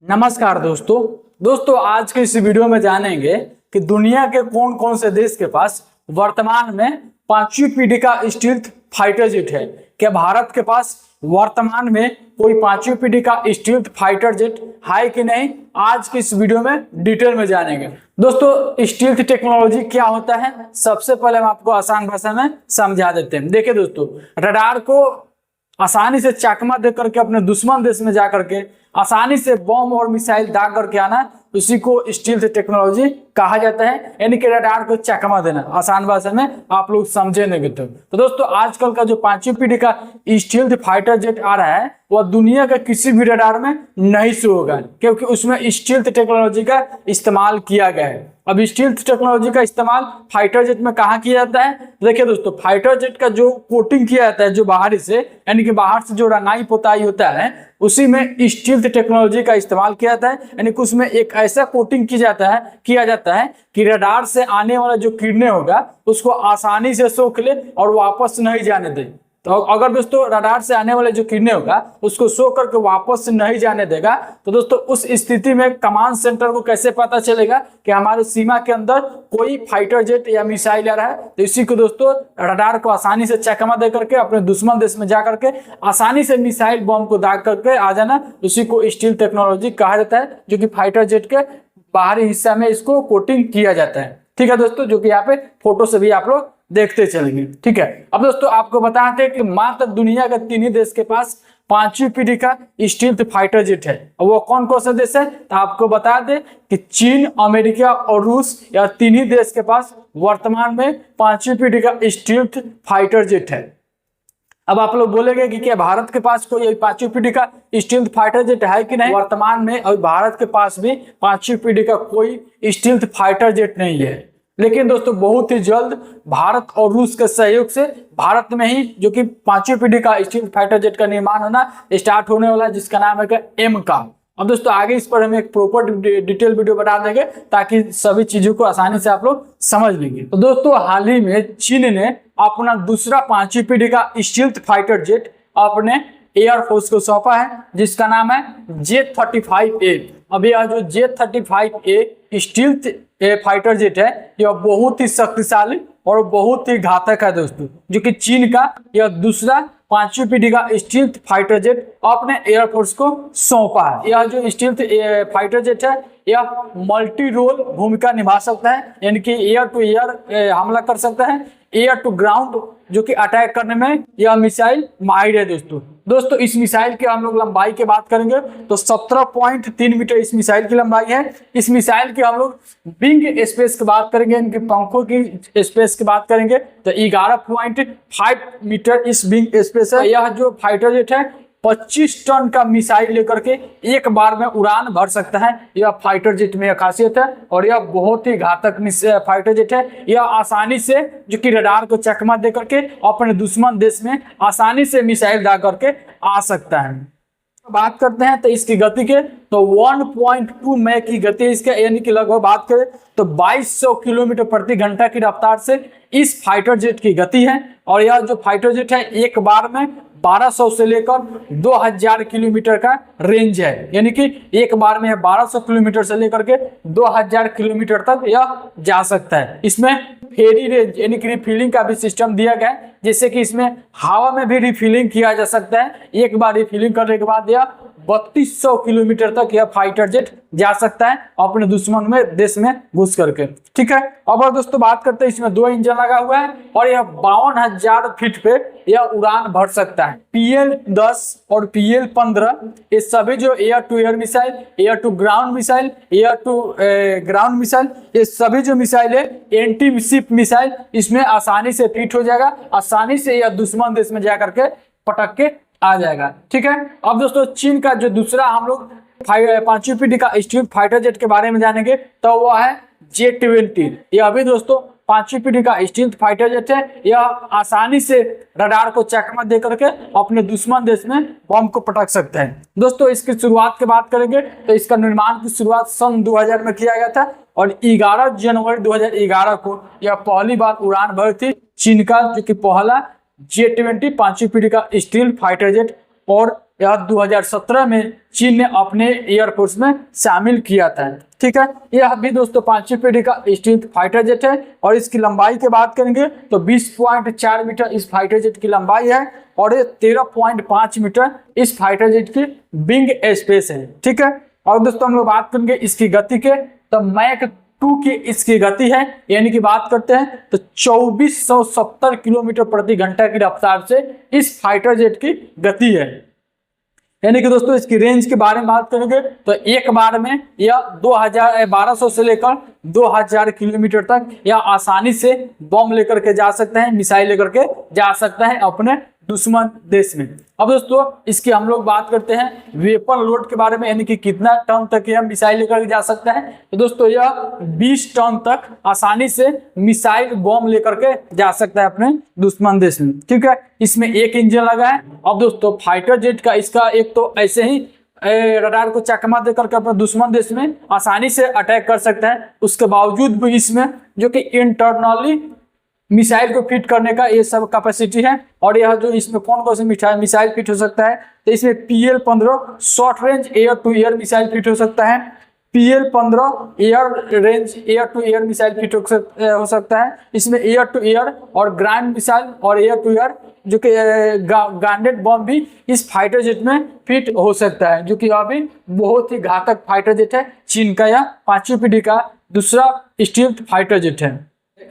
नमस्कार दोस्तों आज के इस वीडियो में जानेंगे कि दुनिया के कौन कौन से देश के पास वर्तमान में पांचवी पीढ़ी का स्टील्थ फाइटर जेट है। क्या भारत के पास वर्तमान में कोई पांचवी पीढ़ी का स्टील्थ फाइटर जेट है कि नहीं, आज के इस वीडियो में डिटेल में जानेंगे। दोस्तों स्टील्थ टेक्नोलॉजी क्या होता है, सबसे पहले हम आपको आसान भाषा में समझा देते हैं। देखिए दोस्तों, रडार को आसानी से चकमा दे करके अपने दुश्मन देश में जा करके आसानी से बम और मिसाइल दाग करके आना, उसी को स्टील्थ टेक्नोलॉजी कहा जाता है। यानी कि रडार को चकमा देना, आसान भाषा में आप लोग समझेंगे। तो दोस्तों आजकल का जो पांचवी पीढ़ी का स्टील्थ फाइटर जेट आ रहा है वह दुनिया के किसी भी रडार में नहीं शो होगा, क्योंकि उसमें स्टील्थ टेक्नोलॉजी का इस्तेमाल किया गया है। अब स्टील्थ टेक्नोलॉजी का इस्तेमाल फाइटर जेट में कहाँ किया जाता है? देखिए दोस्तों, फाइटर जेट का जो कोटिंग किया जाता है, जो बाहरी से यानी कि बाहर से जो रंगाई पोताई होता है, उसी में स्टील्थ टेक्नोलॉजी का इस्तेमाल किया जाता है। यानी कि उसमें एक ऐसा कोटिंग किया जाता है कि रडार से आने वाला जो किरणें होगा उसको आसानी से सोख ले और वापस नहीं जाने दे। तो अगर दोस्तों रडार से आने वाले जो किरणें होगा उसको सो करके वापस नहीं जाने देगा, तो दोस्तों उस स्थिति में कमांड सेंटर को कैसे पता चलेगा कि हमारे सीमा के अंदर कोई फाइटर जेट या मिसाइल आ रहा है? तो इसी को दोस्तों रडार को आसानी से चकमा दे करके अपने दुश्मन देश में जा करके आसानी से मिसाइल बम को दाग करके आ जाना, उसी को स्टील्थ टेक्नोलॉजी कहा जाता है, जो कि फाइटर जेट के बाहरी हिस्सा में इसको कोटिंग किया जाता है। ठीक है दोस्तों, जो कि यहाँ पे फोटो से भी आप लोग देखते चलेंगे। ठीक है, अब दोस्तों आपको बताते हैं कि मात्र दुनिया के 3 ही देश के पास पांचवी पीढ़ी का स्टील्थ फाइटर जेट है। वो कौन कौन से देश है? तो आपको बता दें कि चीन, अमेरिका और रूस, या 3 ही देश के पास वर्तमान में पांचवी पीढ़ी का स्टील्थ फाइटर जेट है। अब आप लोग बोलेंगे कि क्या भारत के पास कोई पांचवी पीढ़ी का स्टील्थ फाइटर जेट है कि नहीं? वर्तमान में अभी भारत के पास भी पांचवी पीढ़ी का कोई स्टील्थ फाइटर जेट नहीं है, लेकिन दोस्तों बहुत ही जल्द भारत और रूस के सहयोग से भारत में ही जो कि पांचवी पीढ़ी का स्टील्थ फाइटर जेट का निर्माण होना स्टार्ट होने वाला है, जिसका नाम है एमका। अब दोस्तों आगे इस पर हम एक प्रॉपर डिटेल वीडियो बना देंगे ताकि सभी चीजों को आसानी से आप लोग समझ लेंगे। तो दोस्तों हाल ही में चीन ने अपना दूसरा पांचवी पीढ़ी का स्टील्थ फाइटर जेट अपने एयरफोर्स को सौंपा है, जिसका नाम है J-35A। अब यह जो J-35A स्टील्थ फाइटर जेट है, यह बहुत ही शक्तिशाली और बहुत ही घातक है दोस्तों, जो कि चीन का यह दूसरा पांचवी पीढ़ी का स्टील्थ फाइटर जेट अपने एयरफोर्स को सौंपा है। यह जो स्टील्थ फाइटर जेट है यह मल्टी रोल भूमिका निभा सकता है, यानी कि एयर टू एयर हमला कर सकता है, एयर टू ग्राउंड जो कि अटैक करने में यह मिसाइल माहिर है दोस्तों इस मिसाइल की हम लोग लंबाई की बात करेंगे तो 17.3 मीटर इस मिसाइल की लंबाई है। इस मिसाइल की हम लोग विंग स्पेस की बात करेंगे, इनके पंखों की स्पेस की बात करेंगे तो 11.5 मीटर इस विंग स्पेस है। यह जो फाइटर जेट है 25 टन का मिसाइल लेकर के एक बार में उड़ान भर सकता है। यह फाइटर जेट में खासियत है और यह बहुत ही घातक फाइटर जेट है। यह आसानी से जो कि रडार को चकमा दे करके अपने दुश्मन देश में आसानी से मिसाइल दाग करके आ सकता है। बात करते हैं तो इसकी गति के तो 1.2 मैक की गति इसके, यानी कि लगभग बात करें तो 2200 किलोमीटर प्रति घंटा की रफ्तार से इस फाइटर जेट की गति है। और यह जो फाइटर जेट है एक बार में 1200 से लेकर 2000 किलोमीटर का रेंज है, यानी कि एक बार में 1200 किलोमीटर से लेकर के 2000 किलोमीटर तक यह जा सकता है। इसमें फेरी रेंज यानी कि रिफिलिंग का भी सिस्टम दिया गया है, जिससे कि इसमें हवा में भी रिफिलिंग किया जा सकता है। एक बार रिफिलिंग करने के बाद यह 3200 किलोमीटर तक यह फाइटर जेट जा सकता है अपने दुश्मन में देश में घुस करके। ठीक है, अब दोस्तों बात करते हैं इसमें 2 इंजन लगा हुआ है और यह 52,000 फीट पे यह उड़ान भर सकता है। PL-10 और PL-15 ये सभी जो air to air missile, air to ground missile, air to ground missile, ये सभी जो मिसाइल है एंटी शिप मिसाइल, इसमें आसानी से फिट हो जाएगा, आसानी से यह दुश्मन देश में जाकर के पटक के आ जाएगा। ठीक है, अब दोस्तों चीन का जो दूसरा हम लोग पांचवी पीढ़ी का स्टील्थ फाइटर जेट के बारे में जानेंगे तो वह है J-20। यह अभी दोस्तों पांचवी पीढ़ी का स्टील्थ फाइटर जेट है। यह आसानी से रडार को चकमा दे करके अपने दुश्मन देश में बम को पटक सकते हैं। दोस्तों इसकी शुरुआत की बात करेंगे तो इसका निर्माण की शुरुआत सन 2000 में किया गया था और 11 जनवरी 2011 को यह पहली बार उड़ान भरी थी। चीन का जो कि पहला J-20 पांचवी पीढ़ी का स्टील्थ फाइटर जेट और यह 2017 में चीन ने अपने एयरफोर्स में शामिल किया था। ठीक है, यह भी दोस्तों 5वीं पीढ़ी का स्टील्थ फाइटर जेट है और इसकी लंबाई की बात करेंगे तो 20.4 मीटर इस फाइटर जेट की लंबाई है और ये 13.5 मीटर इस फाइटर जेट की विंग स्पेस है। ठीक है, और दोस्तों हम लोग बात करेंगे इसकी गति के, तो मैक 2 की इसकी गति है, यानी कि बात करते हैं तो 2470 किलोमीटर प्रति घंटा की रफ्तार से इस फाइटर जेट की गति है। यानी कि दोस्तों इसकी रेंज के बारे में बात करेंगे तो एक बार में यह 1200 से लेकर 2000 किलोमीटर तक यह आसानी से बम लेकर के जा सकते हैं, मिसाइल लेकर के जा सकता है अपने दुश्मन देश में। अब दोस्तों इसकी हम लोग बात करते हैं वेपन लोड के बारे में, यानी कि कितना टन तक यह मिसाइल लेकर के जा सकता है। तो दोस्तों यह 20 टन तक आसानी से मिसाइल बम लेकर के जा सकता है अपने दुश्मन देश में। ठीक है, इसमें एक इंजन लगा है। अब दोस्तों फाइटर जेट का इसका एक तो ऐसे ही रडार को चकमा देकर के अपने दुश्मन देश में आसानी से अटैक कर सकता है, उसके बावजूद भी इसमें जो कि इंटरनली मिसाइल को फिट करने का ये सब कैपेसिटी है। और यह जो इसमें कौन कौन से मिसाइल फिट हो सकता है, तो इसमें PL-15 short range air to air missile fit हो सकता है, PL-15 air range air to air missile fit हो सकता है। इसमें एयर टू एयर और ग्राउंड मिसाइल और एयर टू एयर जो कि ग्राउंडेड बम भी इस फाइटर जेट में फिट हो सकता है, जो कि अभी बहुत ही घातक फाइटर जेट है। चीन का यह 5वीं पीढ़ी का दूसरा स्टील्थ फाइटर जेट है।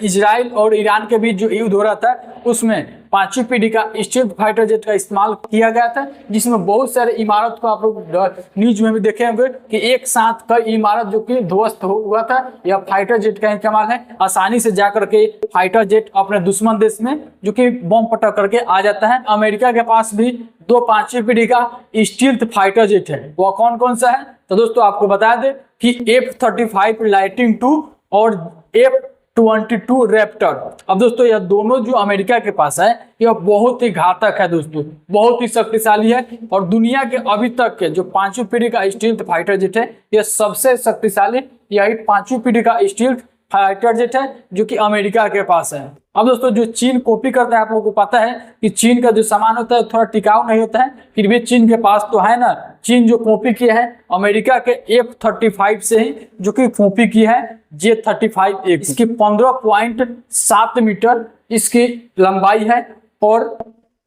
इजराइल और ईरान के बीच जो युद्ध हो रहा था उसमें 5वीं पीढ़ी का स्टील्थ फाइटर जेट का इस्तेमाल किया गया था, जिसमें बहुत सारे इमारत को आप लोग न्यूज में भी देखे होंगे कि एक साथ कई इमारत जो कि ध्वस्त हुआ था। यह फाइटर जेट का इस्तेमाल है, आसानी से जाकर के फाइटर जेट अपने दुश्मन देश में जो कि बम पटक करके आ जाता है। अमेरिका के पास भी 2 5वीं पीढ़ी का स्टील्थ फाइटर जेट है। वह कौन कौन सा है, तो दोस्तों आपको बता दें कि F-35 लाइटनिंग II और F-22 रैप्टर। अब दोस्तों यह दोनों जो अमेरिका के पास है यह बहुत ही घातक है दोस्तों, बहुत ही शक्तिशाली है। और दुनिया के अभी तक के जो 5वीं पीढ़ी का स्टील्थ फाइटर जेट है यह सबसे शक्तिशाली यही 5वीं पीढ़ी का स्टील्थ फाइटर जेट है जो कि अमेरिका के पास है। अब दोस्तों जो चीन कॉपी करता है, आप लोगों को पता है कि चीन का जो सामान होता है थोड़ा टिकाऊ नहीं होता है, फिर भी चीन के पास तो है ना। चीन जो कॉपी किया है अमेरिका के F-35 से ही जो कि कॉपी की है J-35A। इसकी 15.7 मीटर इसकी लंबाई है और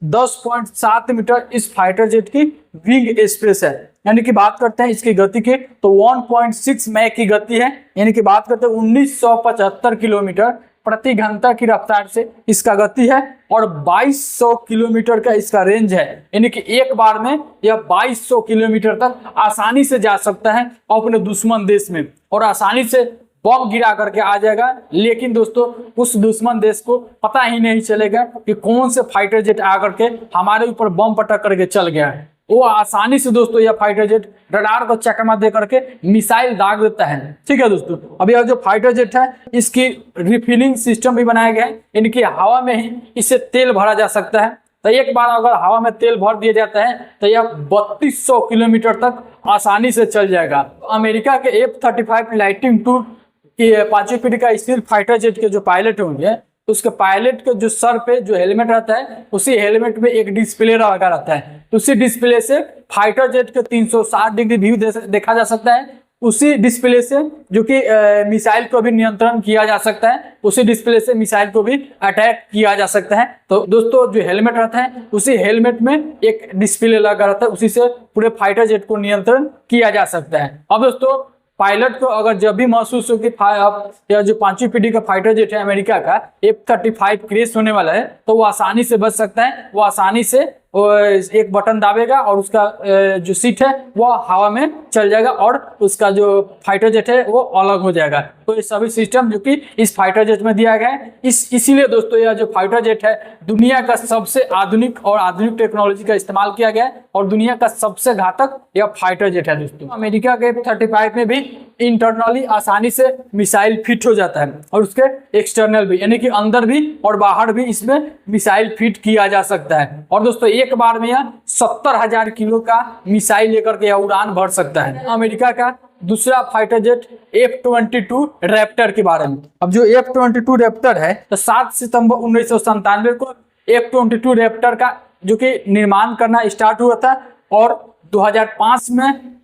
10.7 मीटर इस फाइटर जेट की विंग स्पेस है। यानी कि बात करते हैं इसकी गति की तो 1.6 मैक की गति है, यानी कि बात करते हैं 1975 किलोमीटर प्रति घंटा की रफ्तार से इसका गति है और 2200 किलोमीटर का इसका रेंज है। यानी कि एक बार में यह 2200 किलोमीटर तक आसानी से जा सकता है अपने दुश्मन देश में और आसानी से बम गिरा करके आ जाएगा। लेकिन दोस्तों उस दुश्मन देश को पता ही नहीं चलेगा कि कौन से फाइटर जेट आकर के हमारे ऊपर बम पटक करके चल गया है। वो आसानी से दोस्तों यह फाइटर जेट रडार को चकमा दे करके मिसाइल दाग देता है। ठीक है दोस्तों, अब यह जो फाइटर जेट है इसकी रिफिलिंग सिस्टम भी बनाया गया है, यानी कि हवा में ही इससे तेल भरा जा सकता है। तो एक बार अगर हवा में तेल भर दिया जाता है तो यह 3200 किलोमीटर तक आसानी से चल जाएगा। अमेरिका के F-35 लाइटनिंग II की 5वीं पीढ़ी का स्टील्थ फाइटर जेट के जो पायलट होंगे उसके पायलट के जो सर पे जो हेलमेट रहता है उसी हेलमेट में एक डिस्प्ले लगा रहता है। उसी डिस्प्ले से फाइटर जेट के 360 डिग्री व्यू देखा जा सकता है। उसी डिस्प्ले से जो कि मिसाइल को भी नियंत्रण किया जा सकता है, उसी डिस्प्ले से मिसाइल को भी अटैक किया जा सकता है। तो दोस्तों जो हेलमेट रहता है उसी हेलमेट में एक डिस्प्ले लगा रहता है, उसी से पूरे फाइटर जेट को नियंत्रण किया जा सकता है। अब दोस्तों पायलट को अगर जब भी महसूस हो कि यह जो 5वीं पीढ़ी का फाइटर जेट है अमेरिका का F-35 क्रैश होने वाला है तो वो आसानी से बच सकता है। वो आसानी से एक बटन दाबेगा और उसका जो सीट है वो हवा में चल जाएगा और उसका जो फाइटर जेट है वो अलग हो जाएगा। तो ये सभी सिस्टम जो कि इस फाइटर जेट में दिया गया है। इसीलिए दोस्तों यह जो फाइटर जेट है दुनिया का सबसे आधुनिक और आधुनिक टेक्नोलॉजी का इस्तेमाल किया गया है और दुनिया का सबसे घातक यह फाइटर जेट है दोस्तों। अमेरिका के F-35 में भी इंटरनली आसानी से मिसाइल फिट हो जाता है और उसके एक्सटर्नल भी, यानी कि अंदर भी और बाहर भी इसमें मिसाइल फिट किया जा सकता है। और दोस्तों एक बार में यह 70,000 किलो का मिसाइल लेकर के यह उड़ान भर सकता है। अमेरिका का दूसरा फाइटर जेट F-22 रैप्टर के बारे में। अब जो F-22 रैप्टर है तो 7 सितंबर 1997 को F-22 रैप्टर का जो कि निर्माण करना स्टार्ट हुआ था और 2005 में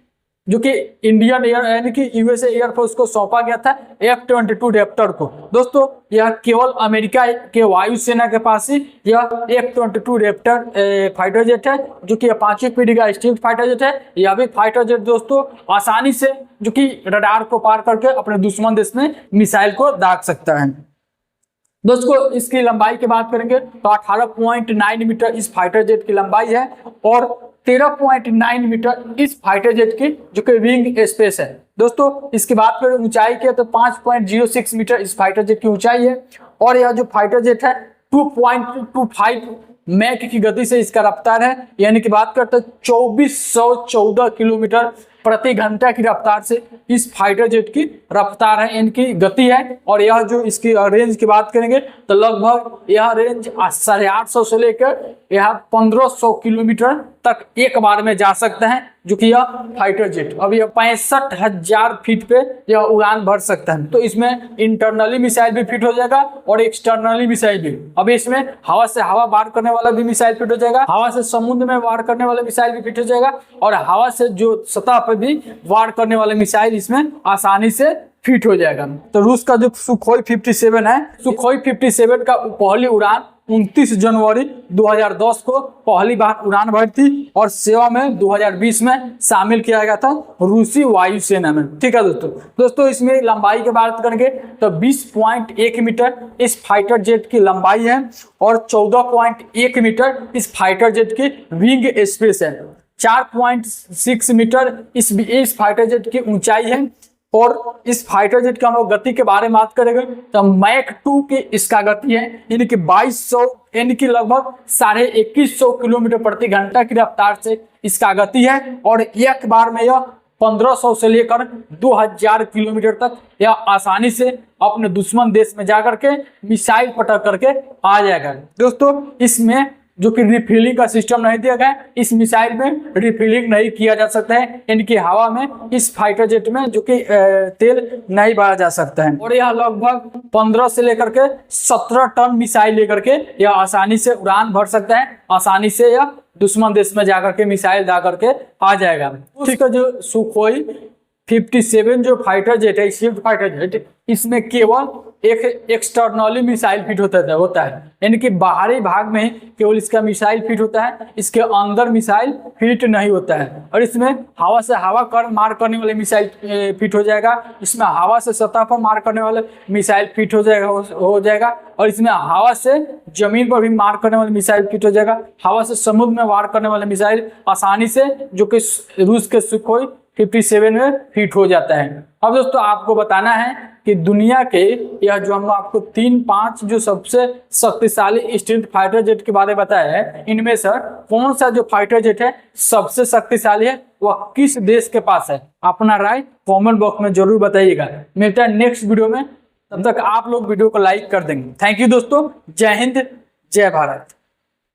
जो कि इंडियन एयर यानी कि यूएसए एयरफोर्स को सौंपा गया था F-22 रैप्टर को। दोस्तों यह केवल अमेरिका के वायुसेना के पास ही यह F-22 रैप्टर फाइटर जेट है, जो कि 5वीं पीढ़ी का स्टील्थ फाइटर जेट है। यह भी फाइटर जेट दोस्तों आसानी से जो कि रडार को पार करके अपने दुश्मन देश में मिसाइल को दाग सकता है। दोस्तों इसकी लंबाई की बात करेंगे तो 18.9 मीटर इस फाइटर जेट की लंबाई है और 13.9 मीटर इस फाइटर जेट की जो कि विंग स्पेस है। दोस्तों इसकी बात करें ऊंचाई की तो 5.06 मीटर इस फाइटर जेट की ऊंचाई है और यह जो फाइटर जेट है 2.25 मैक की गति से इसका रफ्तार है, यानी कि बात करते हैं 2414 किलोमीटर प्रति घंटा की रफ्तार से इस फाइटर जेट की रफ्तार है, इनकी गति है। और यह जो इसकी रेंज की बात करेंगे तो लगभग यह रेंज 850 से लेकर यह 1500 किलोमीटर तक एक बार में जा सकते हैं, जो कि यह फाइटर जेट अब यह 65,000 फीट पे यह उड़ान भर सकता है। तो इसमें इंटरनली मिसाइल भी फिट हो जाएगा और एक्सटर्नली मिसाइल भी। अब इसमें हवा से हवा वार करने वाला भी मिसाइल फिट हो जाएगा, हवा से समुद्र में वार करने वाला मिसाइल भी फिट हो जाएगा और हवा से जो सतह पर भी वार करने वाले मिसाइल इसमें आसानी से फिट हो जाएगा। तो रूस का जो सुखोई 57 है, सुखोई 57 का पहली उड़ान 29 जनवरी 2010 को पहली बार उड़ान भरी थी और सेवा में 2020 में शामिल किया गया था रूसी वायुसेना में। ठीक है दोस्तों इसमें लंबाई की बात करेंगे तो 20.1 मीटर इस फाइटर जेट की लंबाई है और 14.1 मीटर इस फाइटर जेट की विंग स्पेस है। 4.6 मीटर इस फाइटर जेट की ऊंचाई है और इस फाइटर जेट का हम लोग गति के बारे में बात करेंगे तो मैक 2 की इसका गति है, यानी कि 2200 यानी कि लगभग 2150 किलोमीटर प्रति घंटा की रफ्तार से इसका गति है और एक बार में यह 1500 से लेकर 2000 किलोमीटर तक यह आसानी से अपने दुश्मन देश में जाकर के मिसाइल पटक करके आ जाएगा। दोस्तों इसमें जो कि रिफिलिंग का सिस्टम नहीं दिया गया है, इस मिसाइल में रिफिलिंग नहीं किया जा सकता है, इनकी हवा में इस फाइटर जेट में जो कि तेल नहीं भरा जा सकता है। और यह लगभग 15 से लेकर के 17 टन मिसाइल लेकर के यह आसानी से उड़ान भर सकता है, आसानी से यह दुश्मन देश में जाकर के मिसाइल दा करके आ जाएगा। ठीक है, जो सुखोई 57 जो फाइटर जेट है, स्टील्थ फाइटर जेट, इसमें केवल एक एक्सटर्नली मिसाइल फिट होता है, यानी कि बाहरी भाग में केवल इसका मिसाइल फिट होता है, इसके अंदर मिसाइल फिट नहीं होता है। और इसमें हवा से हवा कर मार करने वाले मिसाइल फिट हो जाएगा, इसमें हवा से सतह पर मार करने वाले मिसाइल फिट हो जाएगा और इसमें हवा से जमीन पर भी मार करने वाले मिसाइल फिट हो जाएगा, हवा से समुद्र में वार करने वाले मिसाइल आसानी से जो कि रूस के सुखोई 57 में फिट हो जाता है। अब दोस्तों आपको बताना है कि दुनिया के यह जो हम आपको 3-5 जो सबसे शक्तिशाली स्टील्थ फाइटर जेट के बारे में बताया है, इनमें से कौन सा जो फाइटर जेट है सबसे शक्तिशाली है, वह किस देश के पास है? अपना राय कमेंट बॉक्स में जरूर बताइएगा। मिलता है नेक्स्ट वीडियो में, तब तक आप लोग वीडियो को लाइक कर देंगे। थैंक यू दोस्तों, जय हिंद, जय भारत।